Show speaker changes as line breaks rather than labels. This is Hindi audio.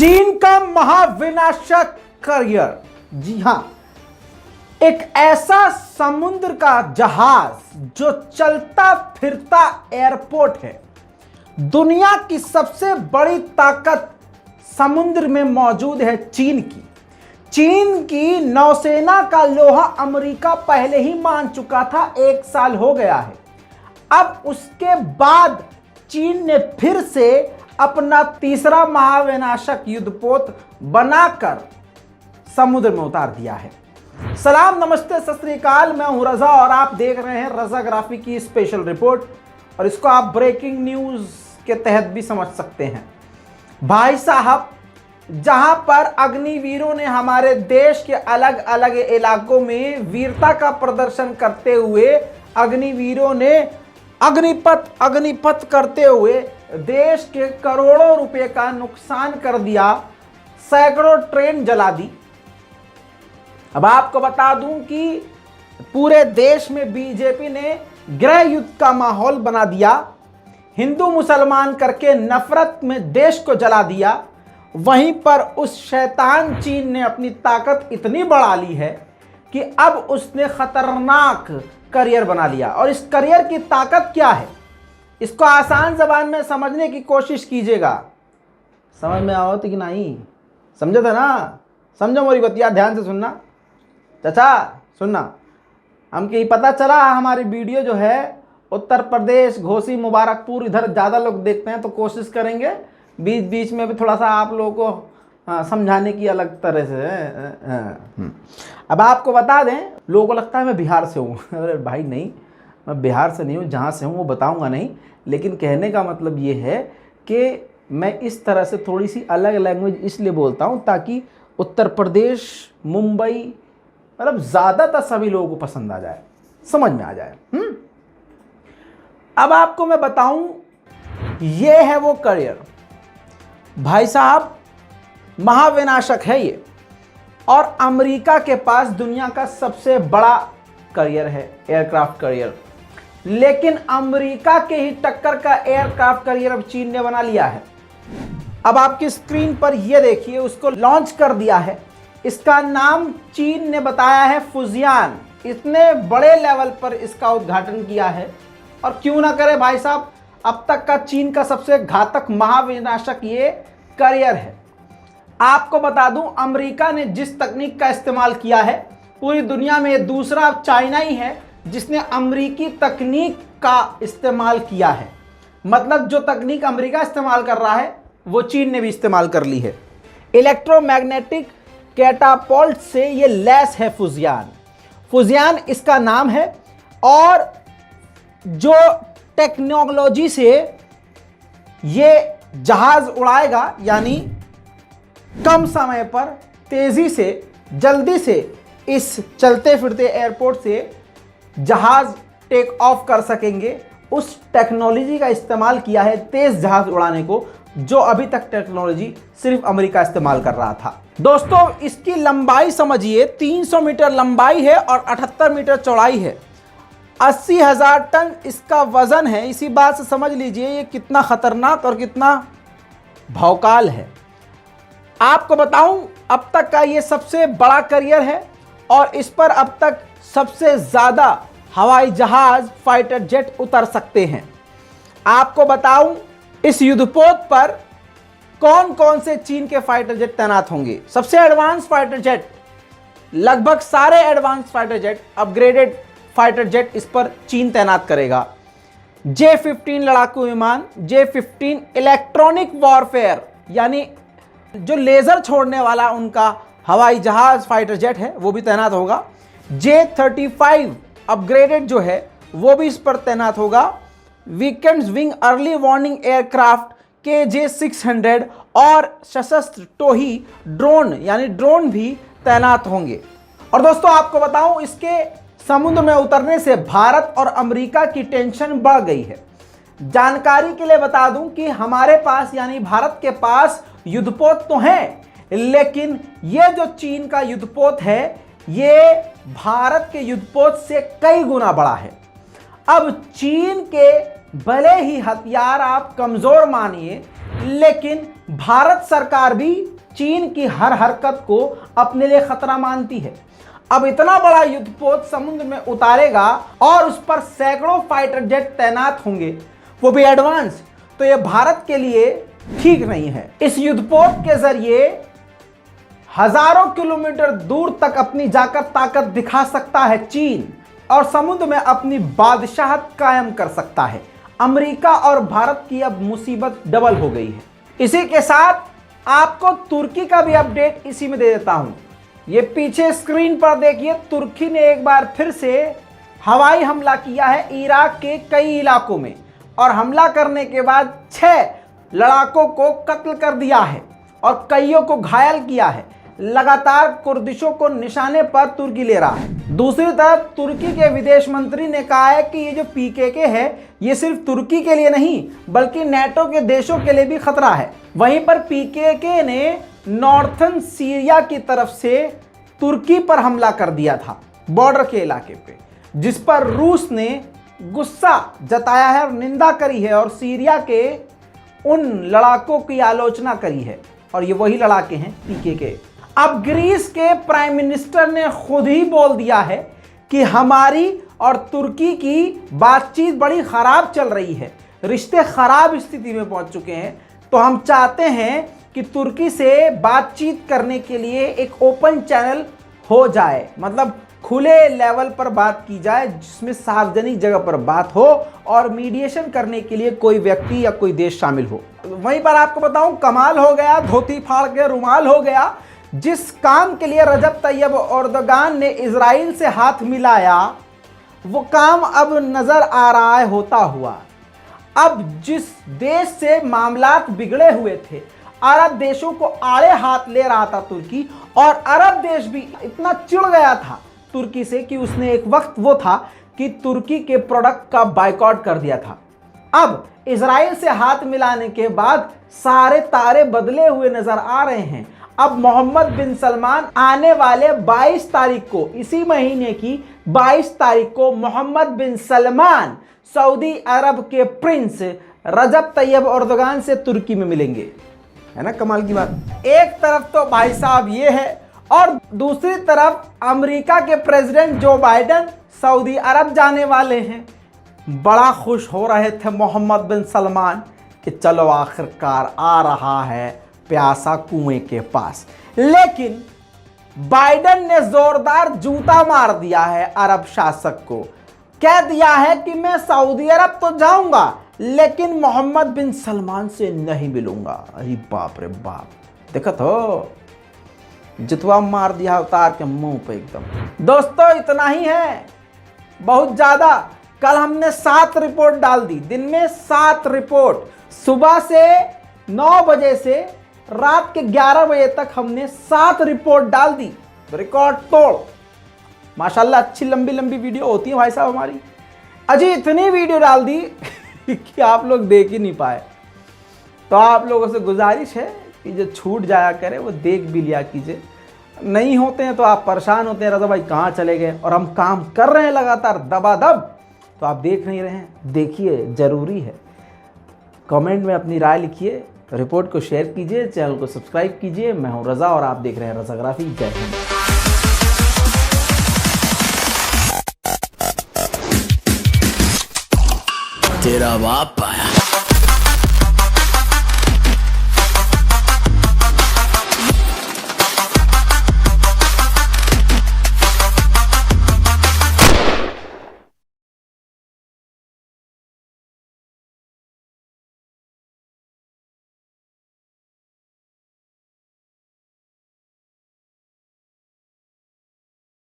चीन का महाविनाशक करियर। जी हां, एक ऐसा समुद्र का जहाज जो चलता फिरता एयरपोर्ट है। दुनिया की सबसे बड़ी ताकत समुद्र में मौजूद है चीन की। चीन की नौसेना का लोहा अमेरिका पहले ही मान चुका था, 1 साल हो गया है। अब उसके बाद चीन ने फिर से अपना तीसरा महाविनाशक युद्धपोत बनाकर समुद्र में उतार दिया है। सलाम, नमस्ते, सत श्री अकाल। मैं हूं रजा और आप देख रहे हैं रजाग्राफी की स्पेशल रिपोर्ट, और इसको आप ब्रेकिंग न्यूज के तहत भी समझ सकते हैं। भाई साहब, जहां पर अग्निवीरों ने हमारे देश के अलग अलग इलाकों में वीरता का प्रदर्शन करते हुए अग्निवीरों ने अग्निपथ करते हुए देश के करोड़ों रुपए का नुकसान कर दिया, सैकड़ों ट्रेन जला दी। अब आपको बता दूं कि पूरे देश में बीजेपी ने गृह युद्ध का माहौल बना दिया, हिंदू मुसलमान करके नफरत में देश को जला दिया। वहीं पर उस शैतान चीन ने अपनी ताकत इतनी बढ़ा ली है कि अब उसने खतरनाक करियर बना लिया। और इस करियर की ताकत क्या है, इसको आसान जबान में समझने की कोशिश कीजिएगा। समझ में आओ तो कि नहीं? समझे थे ना? समझो मेरी बतिया, ध्यान से सुनना चाचा, सुनना। हमको ये पता चला हमारी वीडियो जो है उत्तर प्रदेश, घोसी, मुबारकपुर, इधर ज़्यादा लोग देखते हैं, तो कोशिश करेंगे बीच बीच में भी थोड़ा सा आप लोगों को समझाने की अलग तरह से। अब आपको बता दें, लोगों को लगता है मैं बिहार से हूँ। अरे भाई नहीं, मैं बिहार से नहीं हूँ। जहाँ से हूँ वो बताऊँगा नहीं, लेकिन कहने का मतलब ये है कि मैं इस तरह से थोड़ी सी अलग लैंग्वेज इसलिए बोलता हूँ ताकि उत्तर प्रदेश, मुंबई, मतलब ज़्यादातर सभी लोगों को पसंद आ जाए, समझ में आ जाए। अब आपको मैं बताऊं, ये है वो करियर। भाई साहब, महाविनाशक है ये, और अमेरिका के पास दुनिया का सबसे बड़ा करियर है, एयरक्राफ्ट करियर। लेकिन अमेरिका के ही टक्कर का एयरक्राफ्ट करियर अब चीन ने बना लिया है। अब आपकी स्क्रीन पर ये देखिए, उसको लॉन्च कर दिया है। इसका नाम चीन ने बताया है फुजियान। इतने बड़े लेवल पर इसका उद्घाटन किया है, और क्यों ना करे भाई साहब, अब तक का चीन का सबसे घातक महाविनाशक ये करियर है। आपको बता दूं, अमेरिका ने जिस तकनीक का इस्तेमाल किया है, पूरी दुनिया में दूसरा चाइना ही है जिसने अमेरिकी तकनीक का इस्तेमाल किया है। मतलब जो तकनीक अमेरिका इस्तेमाल कर रहा है वो चीन ने भी इस्तेमाल कर ली है। इलेक्ट्रोमैग्नेटिक कैटापोल्ट से ये लैस है फुजियान। फुजियान इसका नाम है, और जो टेक्नोलॉजी से ये जहाज उड़ाएगा, यानी कम समय पर तेजी से, जल्दी से इस चलते फिरते एयरपोर्ट से जहाज टेक ऑफ कर सकेंगे, उस टेक्नोलॉजी का इस्तेमाल किया है तेज जहाज उड़ाने को, जो अभी तक टेक्नोलॉजी सिर्फ अमेरिका इस्तेमाल कर रहा था। दोस्तों, इसकी लंबाई समझिए, 300 मीटर लंबाई है और 78 मीटर चौड़ाई है। 80,000 टन इसका वजन है। इसी बात से समझ लीजिए ये कितना खतरनाक और कितना भौकाल है। आपको बताऊं, अब तक का ये सबसे बड़ा करियर है, और इस पर अब तक सबसे ज्यादा हवाई जहाज, फाइटर जेट उतर सकते हैं। आपको बताऊं, इस युद्धपोत पर कौन कौन से चीन के फाइटर जेट तैनात होंगे। सबसे एडवांस फाइटर जेट, लगभग सारे advance fighter jet, upgraded fighter jet इस पर चीन तैनात करेगा। J-15 लड़ाकू विमान, J-15 इलेक्ट्रॉनिक वॉरफेयर, यानी जो लेजर छोड़ने वाला उनका हवाई जहाज फाइटर जेट है, वो भी तैनात होगा। J-35 अपग्रेडेड जो है वो भी इस पर तैनात होगा। Weekends wing early warning aircraft KJ-600 और सशस्त्र टोही ड्रोन, यानी ड्रोन भी तैनात होंगे। और दोस्तों, आपको बताऊं, इसके समुद्र में उतरने से भारत और अमेरिका की टेंशन बढ़ गई है। जानकारी के लिए बता दूं कि हमारे पास, यानी भारत के पास युद्धपोत तो हैं, लेकिन ये जो चीन का युद्धपोत है ये भारत के युद्धपोत से कई गुना बड़ा है। अब चीन के भले ही हथियार आप कमजोर मानिए, लेकिन भारत सरकार भी चीन की हर हरकत को अपने लिए खतरा मानती है। अब इतना बड़ा युद्धपोत समुद्र में उतारेगा और उस पर सैकड़ों फाइटर जेट तैनात होंगे, वो भी एडवांस, तो ये भारत के लिए ठीक नहीं है। इस युद्धपोत के जरिए हजारों किलोमीटर दूर तक अपनी जाकर ताकत दिखा सकता है चीन और समुद्र में अपनी बादशाहत कायम कर सकता है। अमेरिका और भारत की अब मुसीबत डबल हो गई है। इसी के साथ आपको तुर्की का भी अपडेट इसी में दे देता हूं। ये पीछे स्क्रीन पर देखिए, तुर्की ने एक बार फिर से हवाई हमला किया है इराक के कई इलाकों में और हमला करने के बाद 6 लड़ाकों को कत्ल कर दिया है और कईयों को घायल किया है। लगातार कुर्दिशों को निशाने पर तुर्की ले रहा है। दूसरी तरफ तुर्की के विदेश मंत्री ने कहा है कि ये जो पीकेके है ये सिर्फ तुर्की के लिए नहीं बल्कि नेटो के देशों के लिए भी खतरा है। वहीं पर पीकेके ने नॉर्थन सीरिया की तरफ से तुर्की पर हमला कर दिया था, बॉर्डर के इलाके पे, जिस पर रूस ने गुस्सा जताया है और निंदा करी है और सीरिया के उन लड़ाकों की आलोचना करी है और ये वही लड़ाके हैं पीकेके। अब ग्रीस के प्राइम मिनिस्टर ने खुद ही बोल दिया है कि हमारी और तुर्की की बातचीत बड़ी खराब चल रही है, रिश्ते खराब स्थिति में पहुंच चुके हैं, तो हम चाहते हैं कि तुर्की से बातचीत करने के लिए एक ओपन चैनल हो जाए, मतलब खुले लेवल पर बात की जाए जिसमें सार्वजनिक जगह पर बात हो और मीडिएशन करने के लिए कोई व्यक्ति या कोई देश शामिल हो। वहीं पर आपको बताऊं, कमाल हो गया, धोती फाड़ के रुमाल हो गया। जिस काम के लिए रजब तैयब एर्दोगान ने इजराइल से हाथ मिलाया वो काम अब नजर आ रहा है होता हुआ। अब जिस देश से मामलात बिगड़े हुए थे, अरब देशों को आड़े हाथ ले रहा था तुर्की, और अरब देश भी इतना चिढ़ गया था तुर्की से कि उसने एक वक्त वो था कि तुर्की के प्रोडक्ट का बायकॉट कर दिया था। अब इजराइल से हाथ मिलाने के बाद सारे तारे बदले हुए नजर आ रहे हैं। अब मोहम्मद बिन सलमान आने वाले 22 तारीख को, इसी महीने की 22 तारीख को मोहम्मद बिन सलमान सऊदी अरब के प्रिंस रजब तैयब एर्दोगान से तुर्की में मिलेंगे। है ना कमाल की बात। एक तरफ तो भाई साहब ये है और दूसरी तरफ अमेरिका के प्रेसिडेंट जो बाइडेन सऊदी अरब जाने वाले हैं। बड़ा खुश हो रहे थे मोहम्मद बिन सलमान कि चलो आखिरकार आ रहा है प्यासा कुएं के पास, लेकिन बाइडेन ने जोरदार जूता मार दिया है अरब शासक को। कह दिया है कि मैं सऊदी अरब तो जाऊंगा लेकिन मोहम्मद बिन सलमान से नहीं मिलूंगा। अरे बाप रे बाप, देखा तो जितवा मार दिया उतार के मुंह पे एकदम। दोस्तों इतना ही है, बहुत ज्यादा। कल हमने 7 रिपोर्ट डाल दी, दिन में 7 रिपोर्ट। सुबह से 9 बजे से रात के 11 बजे तक हमने 7 रिपोर्ट डाल दी, रिकॉर्ड तोड़। माशाल्लाह अच्छी लंबी लंबी वीडियो होती है भाई साहब हमारी। अजी इतनी वीडियो डाल दी कि आप लोग देख ही नहीं पाए। तो आप लोगों से गुजारिश है कि जो छूट जाया करे वो देख भी लिया कीजिए। नहीं होते हैं तो आप परेशान होते हैं, रज़ा भाई कहाँ चले गए, और हम काम कर रहे हैं लगातार दबादब, तो आप देख नहीं रहे हैं। देखिए, ज़रूरी है। कमेंट में अपनी राय लिखिए, रिपोर्ट को शेयर कीजिए, चैनल को सब्सक्राइब कीजिए। मैं हूं रज़ा और आप देख रहे हैं रज़ाग्राफी। जय हिंद।
तेरा बाप आया।